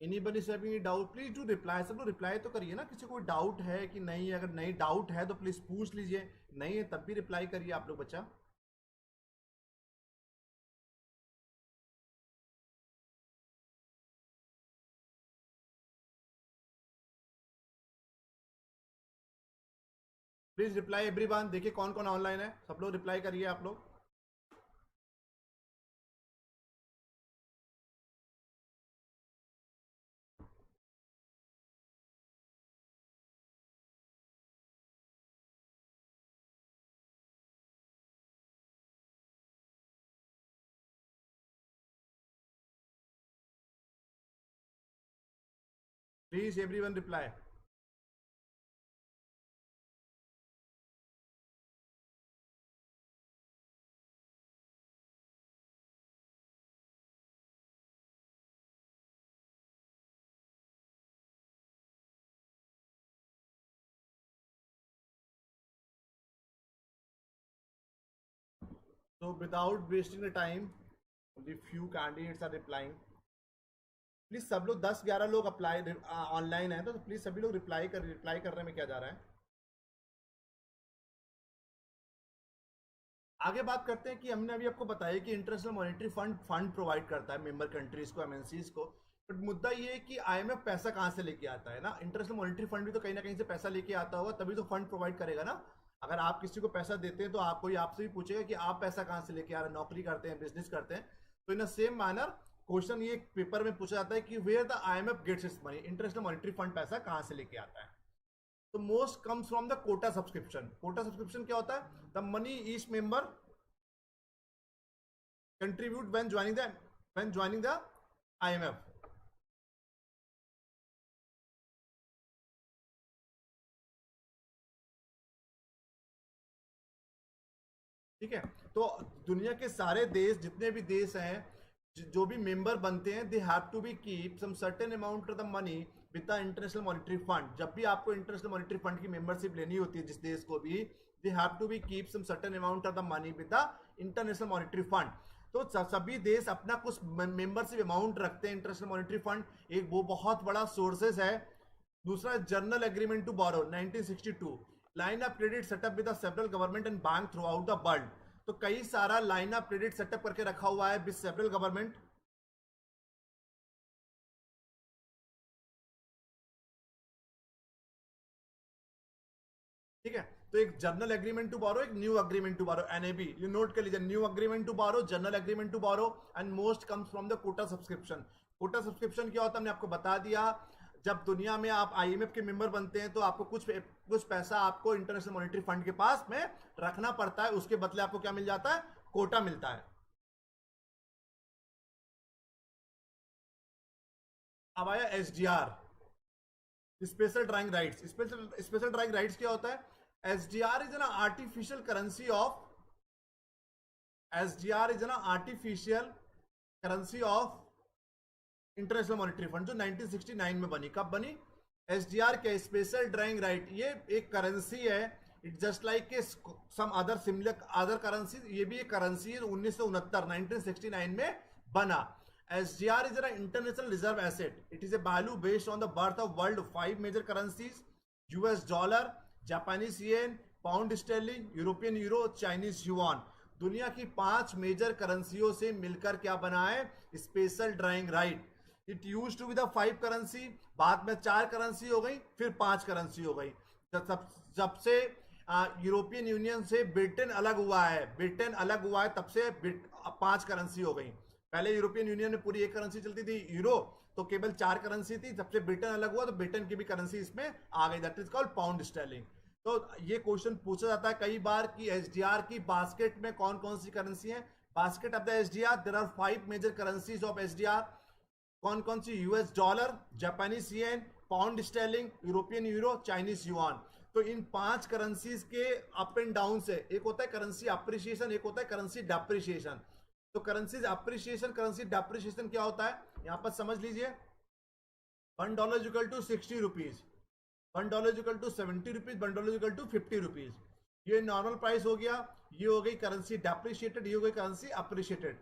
Anybody is having any doubt please do reply. सब लोग रिप्लाई तो करिए ना। किसी को डाउट है कि नहीं? अगर नहीं डाउट है तो प्लीज पूछ लीजिए, नहीं है तब भी रिप्लाई करिए आप लोग बच्चा। Please reply everyone. देखिए कौन कौन ऑनलाइन है, सब लोग रिप्लाई करिए आप लोग। Please everyone reply. So without wasting the time, only few candidates are replying. Please सब लोग 10-11 लोग अप्लाई ऑनलाइन है, तो प्लीज सभी लोग रिप्लाई करने में क्या जा रहा है। आगे बात करते हैं कि हमने अभी आपको बताया कि इंटरनेशनल मॉनेटरी फंड प्रोवाइड करता है मेंबर कंट्रीज को, एमएनसीज को। बट मुद्दा ये है कि आईएमएफ पैसा कहाँ से लेके आता है ना। इंटरनेशनल मॉनेटरी फंड भी तो कहीं ना कहीं से पैसा लेके आता होगा, तभी तो फंड प्रोवाइड करेगा ना। अगर आप किसी को पैसा देते हैं तो आपको ही आपसे भी पूछेगा कि आप पैसा कहाँ से लेके आ रहे हैं, नौकरी करते हैं, बिजनेस करते हैं। तो इन सेम मैनर क्वेश्चन ये पेपर में पूछा जाता है कि where the IMF gets its money, international monetary fund पैसा कहाँ से लेके आता है। तो most comes from the quota subscription. Quota subscription क्या होता है? The money each member contribute when joining the IMF। ठीक है, तो दुनिया के सारे देश, जितने भी देश हैं, जो भी मेंबर बनते हैं, they have to be keep some certain amount of the money with the international monetary fund. जब भी आपको इंटरनेशनल मॉनेटरी फंड की मेंबरशिप लेनी होती है जिस देश को भी, they have to be keep some certain amount of the money with the international monetary fund. तो सभी देश अपना कुछ मेंबरशिप अमाउंट रखते हैं इंटरनेशनल मॉनेटरी फंड, एक वो बहुत बड़ा सोर्सेस है। दूसरा general agreement to borrow 1962, line of credit setup with several government and bank throughout the world. तो कई सारा लाइन ऑफ क्रेडिट सेटअप करके रखा हुआ है विद सेवरल गवर्नमेंट। ठीक है, तो एक जर्नल एग्रीमेंट टू बोरो, एक new agreement to borrow, NAB, ये नोट कर लीजिए। New agreement to borrow, general agreement to borrow, and most comes from the quota subscription. Quota subscription क्या होता है हमने आपको बता दिया। जब दुनिया में आप आईएमएफ के मेंबर बनते हैं तो आपको कुछ पैसा आपको इंटरनेशनल मॉनेटरी फंड के पास में रखना पड़ता है, उसके बदले आपको क्या मिल जाता है? कोटा मिलता है। अब आया SDR, special drawing rights. Special drawing rights क्या होता है? SDR is an artificial currency of SDR is an artificial currency of international monetary fund, जो 1969 में बनी। कब बनी? एसडीआर के स्पेशल ड्राइंग राइट, ये एक करेंसी है। इट जस्ट लाइक के some other similar other currency, ये भी एक करेंसी है। 1969 में बना। SDR is an international reserve asset. It is a value based on the birth of world 5 major currencies: US dollar, Japanese yen, pound sterling, European euro, Chinese yuan. दुनिया की 5 major करेंसियों से मिलकर क्या बना है? Special drawing right. It use to be the 5 currency, बाद में 4 currency हो गई, फिर 5 करेंसी हो गई। जब से यूरोपियन यूनियन से ब्रिटेन अलग हुआ है, तब से 5 करेंसी हो गई। पहले यूरोपियन यूनियन में पूरी एक करेंसी चलती थी यूरो, तो केवल 4 करेंसी थी। जब से ब्रिटेन अलग हुआ तो ब्रिटेन की भी करेंसी इसमें आ गई, that is called pound sterling. तो ये क्वेश्चन पूछा जाता है कई बार कि एसडीआर की बास्केट में कौन कौन सी करेंसी है। Basket of the SDR, there are 5 major currencies of SDR. कौन कौन सी? US dollar, Japanese yen, pound sterling, European euro, Chinese yuan. तो इन 5 करेंसीज के अप एंड डाउन से, एक होता है करेंसी अप्रिसिएशन, एक होता है करेंसी डेप्रिसिएशन। तो करेंसीज अप्रिसिएशन, करेंसी डेप्रिसिएशन क्या होता है यहां पर समझ लीजिए। $1 is equal to 60 rupees, $1 is equal to 70 rupees, $1 is equal to 50 rupees. ये नॉर्मल प्राइस हो गया, ये हो गई करेंसी डेप्रिशिएटेड, ये हो गई करेंसी अप्रिशिएटेड।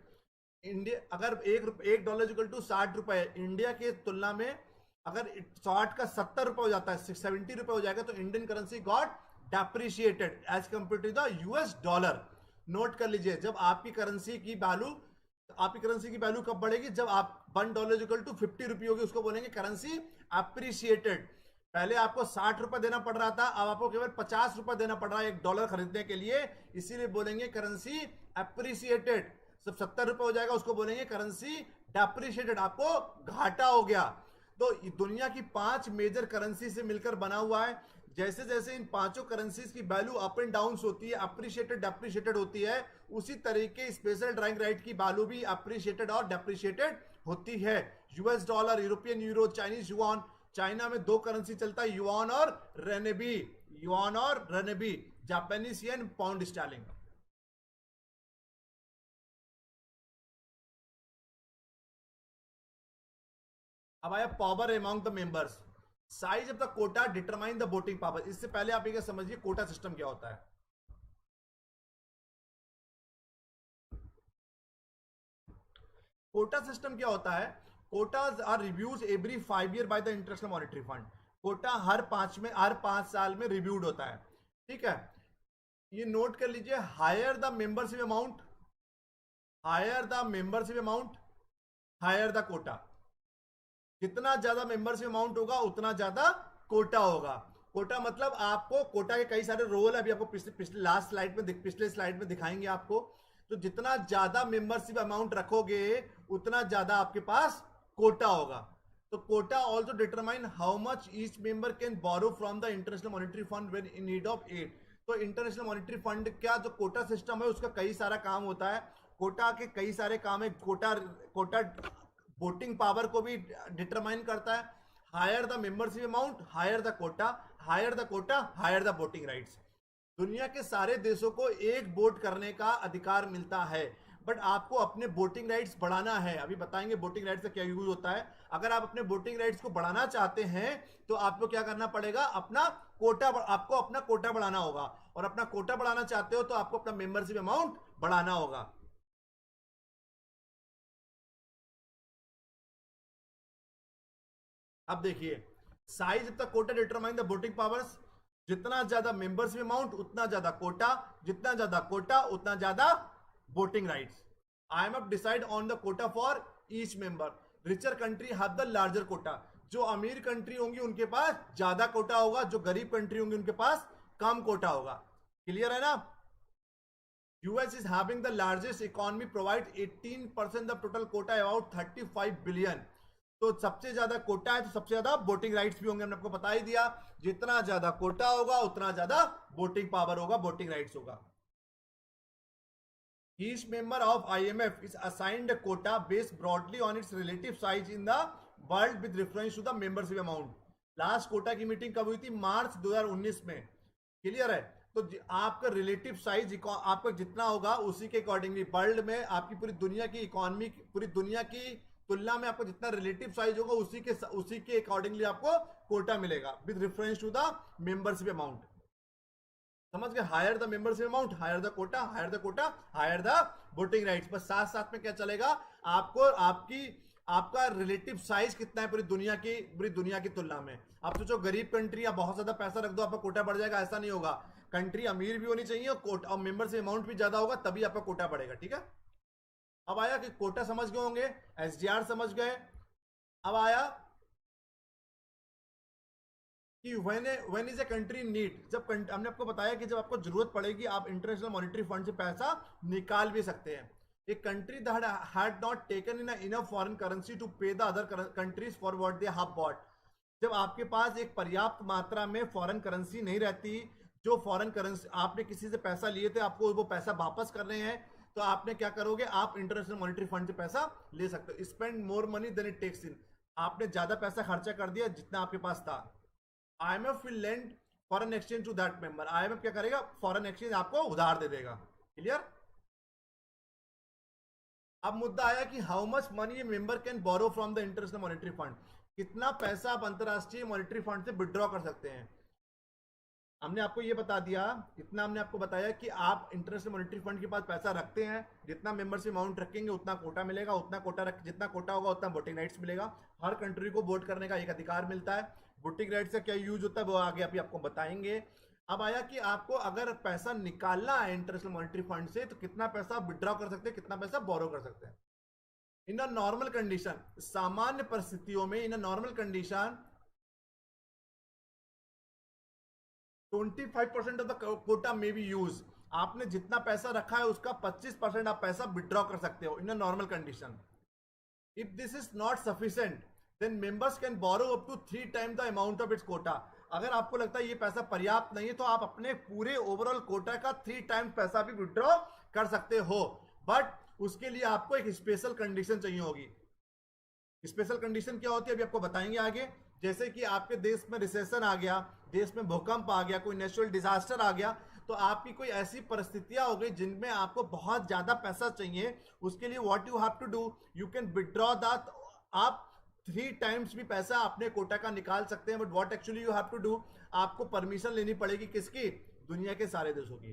इंडिया अगर $1 इक्वल टू 60 रुपए, इंडिया के तुलना में अगर 60 का 70 रुपए हो जाता है, 70 रुपए हो जाएगा, तो Indian currency got depreciated as compare to the US dollar. Note कर लीजिए, जब आपकी करेंसी की वैल्यू कब बढ़ेगी? जब आप $1 इक्वल टू 50 रुपये होगी, उसको बोलेंगे करेंसी अप्रिशिएटेड। पहले आपको 60 रुपए देना पड़ रहा था, अब आपको केवल 50 रुपए देना पड़ रहा है $1 खरीदने के लिए, इसीलिए बोलेंगे करेंसी अप्रिशिएटेड। जब 70 रुपए हो जाएगा उसको बोलेंगे करेंसी डेप्रिशिएटेड, आपको घाटा हो गया। तो दुनिया की 5 मेजर करेंसी से मिलकर बना हुआ है। जैसे जैसे इन 5 करेंसीज की वैल्यू अप एंड डाउन होती है, अप्रिशिएटेड डेप्रिशिएटेड होती है, उसी तरीके स्पेशल ड्राइंग राइट की वैल्यू भी अप्रिशिएटेड और डेप्रिशिएटेड होती है। US dollar, European euro, Chinese yuan. China में 2 करेंसी चलता है, युआन और renminbi, Japanese yen, pound sterling. अब आया power among the members. Size of the quota determine the voting power. इससे पहले आप ये समझिए कोटा सिस्टम क्या होता है। कोटा सिस्टम क्या होता है? Quotas are reviews every 5 year by the international monetary fund. Quota हर 5 साल में रिव्यूड होता है, ठीक है। ये नोट कर लीजिए, higher the membership amount, higher the membership amount, higher the quota. जितना ज्यादा मेंबरशिप अमाउंट होगा उतना ज्यादा कोटा होगा। कोटा मतलब आपको कोटा के कई सारे रोल है, अभी आपको पिछले स्लाइड में दिखाएंगे आपको। तो जितना ज्यादा मेंबरशिप अमाउंट रखोगे उतना ज्यादा आपके पास कोटा होगा। तो quota also determine how much each member can borrow from the international monetary fund when in need of aid. तो इंटरनेशनल मॉनेटरी फंड का जो कोटा सिस्टम है उसका कई सारा काम होता है। कोटा के कई सारे काम है। कोटा कोटा वोटिंग पावर को भी डिटरमाइन करता है। Higher the membership amount, higher the quota, higher the quota, higher the voting rights. दुनिया के सारे देशों को एक वोट करने का अधिकार मिलता है, बट आपको अपने वोटिंग राइट्स बढ़ाना है। अभी बताएंगे वोटिंग राइट्स का क्या यूज होता है। अगर आप अपने वोटिंग राइट्स को बढ़ाना चाहते हैं तो आपको क्या करना पड़ेगा, आपको अपना कोटा बढ़ाना होगा। और अपना कोटा बढ़ाना चाहते हो तो आपको अपना मेंबरशिप अमाउंट बढ़ाना होगा। अब देखिए, size of the quota determine the voting powers. जितना ज्यादा मेंबरशिप अमाउंट उतना ज्यादा कोटा, जितना ज्यादा कोटा उतना ज्यादा voting rights. IMF decide on the quota for each member. Richer country have the larger quota. जो अमीर कंट्री होंगी उनके पास ज्यादा कोटा होगा, जो गरीब कंट्री होंगी उनके पास कम कोटा होगा। क्लियर है ना? US is having the largest economy, provide 18% of total quota, about 35 billion। तो सबसे ज्यादा कोटा है तो सबसे ज्यादा वोटिंग राइट्स भी होंगे, हमने आपको बता ही दिया। जितना ज्यादा कोटा होगा उतना ज्यादा वोटिंग पावर होगा, वोटिंग राइट्स होगा। Each member of IMF is assigned a quota based broadly on its relative size in the world with reference to the membership amount। Last quota की मीटिंग कब हुई थी? मार्च 2019 में। क्लियर है? तो आपका रिलेटिव साइज आपका जितना होगा उसी के अकॉर्डिंगली वर्ल्ड में आपकी पूरी दुनिया की इकोनॉमी, पूरी दुनिया की तुलना में आपको जितना रिलेटिव साइज होगा उसी के अकॉर्डिंगली आपको कोटा मिलेगा with reference to the membership amount. समझ गए? Higher the membership amount, higher the quota, higher the quota, higher the voting rights. बस साथ साथ में क्या चलेगा, आपका रिलेटिव साइज कितना है पूरी दुनिया की तुलना में। आप सोचो गरीब कंट्री, आप बहुत ज्यादा पैसा रख दो आपका कोटा बढ़ जाएगा, ऐसा नहीं होगा। कंट्री अमीर भी होनी चाहिए और मेंबरशिप अमाउंट भी ज्यादा होगा, तभी आपका कोटा बढ़ेगा। ठीक है? अब आया कि कोटा समझ गए होंगे, SDR समझ गए। अब आया कि when is a country need. हमने आपको बताया कि जब आपको जरूरत पड़ेगी आप इंटरनेशनल मॉनेटरी फंड से पैसा निकाल भी सकते हैं। एक country that had not taken in enough foreign currency to pay the other countries for what they have bought. जब आपके पास एक पर्याप्त मात्रा में फॉरेन करेंसी नहीं रहती, जो फॉरेन करेंसी आपने किसी से पैसा लिए थे, आपको वो पैसा वापस करने हैं, तो आपने क्या करोगे, आप इंटरनेशनल मॉनेटरी फंड से पैसा ले सकते हो। Spend more money than it takes in. आपने ज्यादा पैसा खर्चा कर दिया जितना आपके पास था। IMF will lend foreign exchange to that member. IMF क्या करेगा, फॉरेन एक्सचेंज आपको उधार दे देगा। क्लियर? अब मुद्दा आया कि how much money member can borrow from the international monetary fund. कितना पैसा आप अंतरराष्ट्रीय मॉनेटरी फंड से विड्रॉ कर सकते हैं। हमने आपको ये बता दिया, इतना हमने आपको बताया कि आप इंटरनेशनल मॉनेटरी फंड के पास पैसा रखते हैं, जितना मेंबरशिप अमाउंट रखेंगे उतना कोटा मिलेगा, जितना कोटा होगा उतना वोटिंग राइट्स मिलेगा। हर कंट्री को वोट करने का एक अधिकार मिलता है। वोटिंग राइट्स का क्या यूज होता है वो आगे अभी आपको बताएंगे। अब आया कि आपको अगर पैसा निकालना है इंटरनेशनल मॉनेटरी फंड से तो कितना पैसा विड्रॉ कर सकते हैं, कितना पैसा बोरो कर सकते हैं। इन अ नॉर्मल कंडीशन, सामान्य परिस्थितियों में, in a normal condition 25% of the quota may be use. आपने जितना पैसा रखा है उसका 25% आप पैसा विड्रॉ कर सकते हो in a normal condition. If this is not sufficient then members can borrow up to 3 time the amount of its quota. अगर आपको लगता है ये पैसा पर्याप्त नहीं है तो आप अपने पूरे ओवरऑल कोटा का 3 टाइम पैसा भी विड्रॉ कर सकते हो, बट उसके लिए आपको एक स्पेशल कंडीशन चाहिए होगी। स्पेशल कंडीशन क्या होती है अभी आपको बताएंगे आगे। जैसे कि आपके देश में रिसेशन आ गया, देश में भूकंप आ गया, कोई नेचुरल डिजास्टर आ गया, तो आपकी कोई ऐसी परिस्थितियां हो गई जिनमें आपको बहुत ज्यादा पैसा चाहिए। उसके लिए what you have to do, you can withdraw that. आप 3 टाइम्स भी पैसा अपने कोटा का निकाल सकते हैं, but what actually you have to do, आपको परमिशन लेनी पड़ेगी किसकी? दुनिया के सारे देशों की।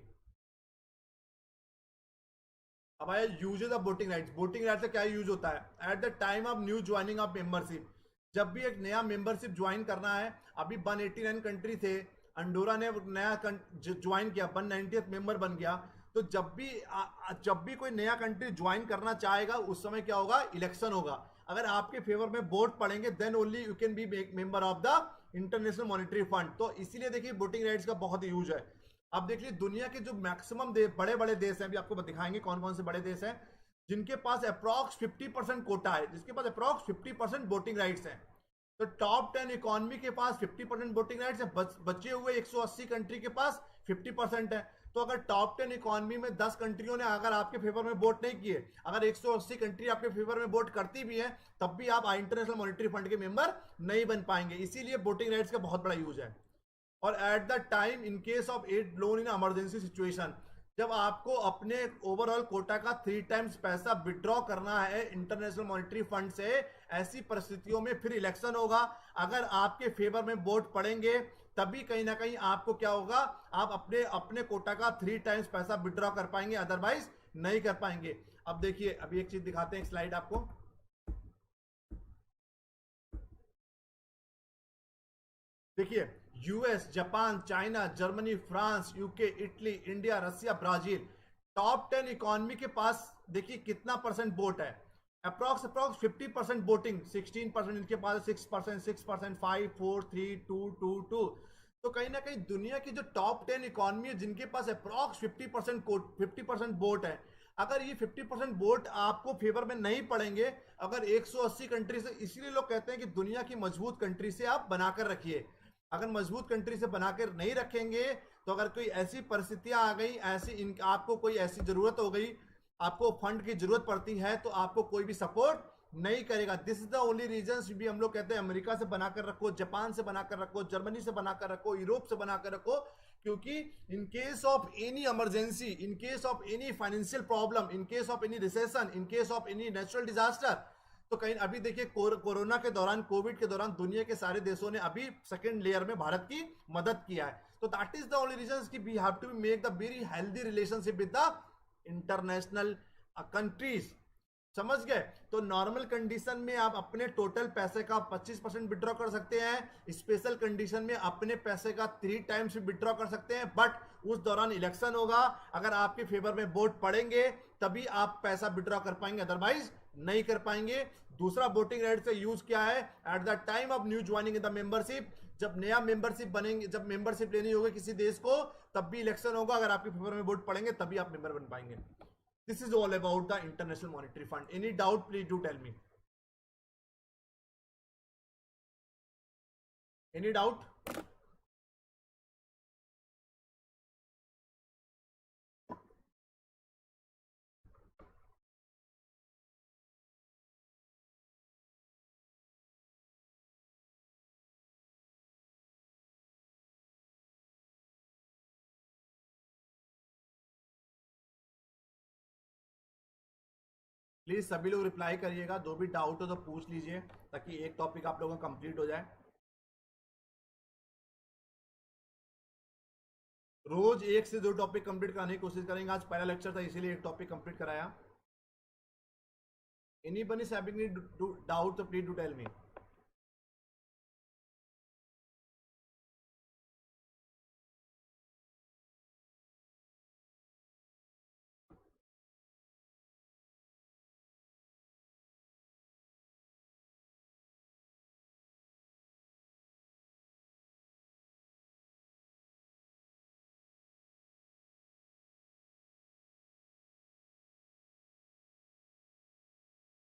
अब आया uses of voting rights. Voting right से क्या यूज होता है? Eight the time of new joining of membership, जब भी एक नया मेंबरशिप ज्वाइन करना है, अभी 189 कंट्री थे, अंडोरा ने नया ज्वाइन किया, 190th मेंबर बन गया। तो जब भी कोई नया कंट्री ज्वाइन करना चाहेगा, उस समय क्या होगा? इलेक्शन होगा। अगर आपके फेवर में वोट पड़ेंगे, then only you can be member of the international monetary fund. तो इसीलिए देखिए वोटिंग राइट्स का बहुत यूज है। अब देख लीजिए दुनिया के जो मैक्सिमम बड़े बड़े देश हैं, अभी आपको दिखाएंगे कौन कौन से बड़े देश हैं जिनके पास अप्रॉक्स 50% कोटा है, जिसके पास अप्रॉक्स 50% वोटिंग राइट्स हैं। तो टॉप 10 इकोनॉमी के पास 50% वोटिंग राइट्स है, बचे हुए 180 कंट्री के पास 50% है। तो अगर टॉप 10 इकोनॉमी में 10 कंट्रियों ने अगर आपके फेवर में वोट नहीं किए, अगर 180 कंट्री आपके फेवर में वोट करती भी है, तब भी आप इंटरनेशनल मॉनेटरी फंड के मेंबर नहीं बन पाएंगे। इसीलिए वोटिंग राइट्स का बहुत बड़ा यूज है। और at the time in case of aid loan in emergency situation, जब आपको अपने ओवरऑल कोटा का 3 टाइम्स पैसा विड्रॉ करना है इंटरनेशनल मॉनेटरी फंड से, ऐसी परिस्थितियों में फिर इलेक्शन होगा। अगर आपके फेवर में वोट पड़ेंगे, तभी कहीं ना कहीं आपको क्या होगा? आप अपने अपने कोटा का 3 टाइम्स पैसा विड्रॉ कर पाएंगे, अदरवाइज नहीं कर पाएंगे। अब देखिए, अभी एक चीज दिखाते हैं, एक स्लाइड आपको। देखिए, US, Japan, China, Germany, France, UK, Italy, India, Russia, Brazil, top 10 economy के पास देखिए कितना परसेंट वोट है। अप्रॉक्स 50% वोटिंग, 16% इनके पास, 6%, 6%, 5, 4, 3, 2, 2, 2। तो कहीं ना कहीं दुनिया की जो टॉप 10 इकोनॉमी है, जिनके पास अप्रॉक्स 50% वोट है, अगर ये 50% वोट आपको फेवर में नहीं पड़ेंगे, अगर 180 कंट्री से, इसीलिए लोग कहते हैं कि दुनिया की मजबूत कंट्री से आप बनाकर रखिए। अगर मजबूत कंट्री से बनाकर नहीं रखेंगे, तो अगर कोई ऐसी परिस्थितियां आ गई, आपको कोई ऐसी जरूरत हो गई, आपको फंड की जरूरत पड़ती है, तो आपको कोई भी सपोर्ट नहीं करेगा। This is the only reason भी हम लोग कहते हैं अमेरिका से बनाकर रखो, जापान से बनाकर रखो, जर्मनी से बनाकर रखो, यूरोप से बनाकर रखो। क्योंकि इन case of any emergency, in case of any financial problem, in case of any recession, in case of any natural disaster, तो कहीं अभी देखिए कोरोना के दौरान, कोविड के दौरान दुनिया के सारे देशों ने अभी सेकेंड लेयर में भारत की मदद किया है। तो that is the only reason कि we have to make the very healthy relationship with the international countries. समझ गए? तो नॉर्मल कंडीशन में आप अपने टोटल पैसे का 25% विड्रॉ कर सकते हैं, स्पेशल कंडीशन में अपने पैसे का 3 टाइम्स विड्रॉ कर सकते हैं। बट उस दौरान इलेक्शन होगा, अगर आपके फेवर में वोट पड़ेंगे तभी आप पैसा विड्रॉ कर पाएंगे, अदरवाइज नहीं कर पाएंगे। दूसरा वोटिंग राइट से यूज क्या है? Eight the time of new joining in the membership, जब नया मेंबरशिप बनेंगे, जब मेंबरशिप लेनी होगी किसी देश को, तब भी इलेक्शन होगा। अगर आपके फेवर में वोट पड़ेंगे तभी आप मेंबर बन पाएंगे। This is all about the International Monetary Fund. Any doubt, please do tell me. Any doubt? Please सभी लोग रिप्लाई करिएगा, जो भी डाउट हो तो पूछ लीजिए, ताकि एक टॉपिक आप लोगों का कंप्लीट हो जाए। रोज 1 से 2 टॉपिक कंप्लीट कराने की कोशिश करेंगे। आज पहला लेक्चर था, इसीलिए एक टॉपिक कंप्लीट कराया। Anybody is having any doubt, so please do tell me.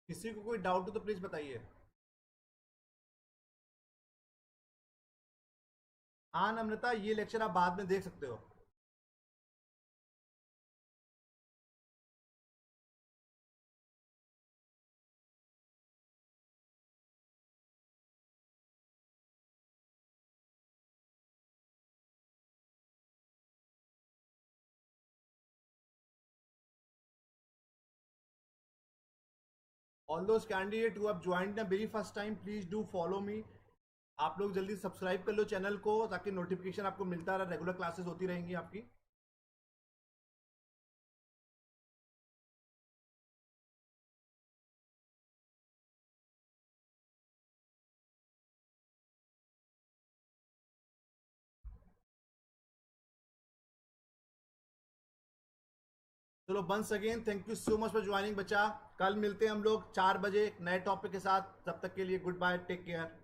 किसी को कोई डाउट हो तो प्लीज बताइए। हाँ नम्रता, ये लेक्चर आप बाद में देख सकते हो। All those candidate who have joined the very first time, please do follow me. आप लोग जल्दी सब्सक्राइब कर लो चैनल को, ताकि नोटिफिकेशन आपको मिलता रहे, रेगुलर क्लासेस होती रहेंगी आपकी। चलो once again thank you so much for joining बच्चा। कल मिलते हैं हम लोग 4 बजे नए टॉपिक के साथ। तब तक के लिए गुड बाय, टेक केयर।